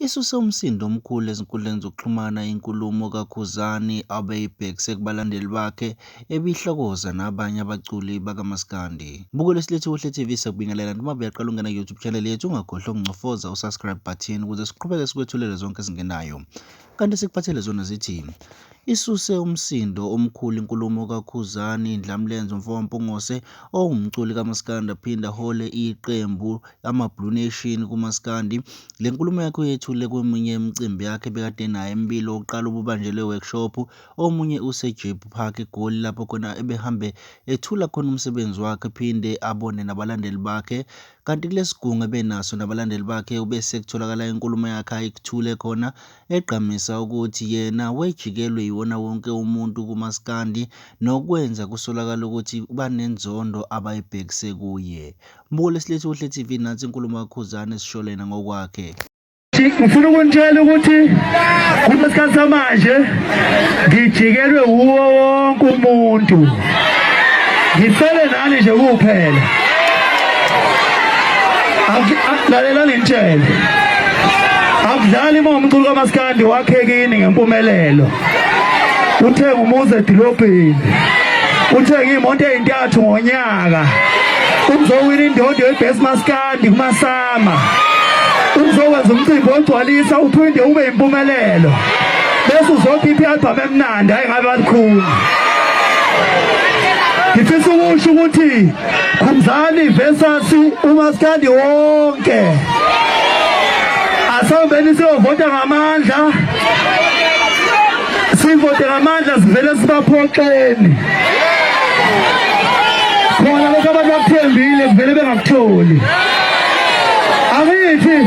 Isuse umsindo omkhulu ezinkundleni zokuxhumana inkulumo kaKhuzani abeyibhekise kubalandeli bakhe ebihlokoza nabanye abaculi bakaMaskandi. Buko lesilethu Kuhle TV sekubingelela noma uyaqala ungena ku-YouTube channel yethu ungakhohlwa ukuncofoza u-subscribe button ukuze siqhubeke sikwethulele zonke ezingenayo. Kanti sikuphathele zona zithi isuse umsindo omkhulu inkulumo kaKhuzani Ndlamlenze Mfowampongose owumculi kaMaskandi aphinda hole iqembu ama-Blue Nation kuMaskandi. Le nkulumo yakhe yethule kweminye imicimbi yakhe bekade naye embili oqala ububanjelwe workshop omunye useJeep Park eGoli lapho khona ebehambe ethula khona umsebenzi wakhe phinde abone nabalandeli bakhe. Kanti kulesigungu ebenaso nabalandeli bakhe ubese kutholakala inkulumo yakhe ayikuthule khona egqamisa ukuthi yena wejikelwe yiwona wonke umuntu kuMaskandi nokwenza kusolakala ukuthi banenzondo abayibhekise kuye. Buko lesilethu Kuhle TV nansi inkulumo kaKhuzani esisholena ngokwakhe. Ngifuna ukunitshela ukuthi kulesikhathi samanje ngijikelwe uwo wonke umuntu, ngisele nani nje kuphela. Lalela ngitshele, akudlali uma umculi kaMaskandi wakhekini ngempumelelo, uthenga umuzi edolobheni, uthenga imoto ezintathu ngonyaka, uzowina indondo yeBest Maskandi kuMasama, uzokwenza umcimbi ogcwalisa uphinde ube impumelelo, bese uzokhipha i-album emnandi hayi ngabe alikhulu. Ngifisa ukusho ukuthi Khuzani versus uMaskandi wonke asawubeni siyovota ngamandla, sivote ngamandla sivele sibaphoxeni khona lokho abantu bakuthembile kuvele bengakutholi. Angithi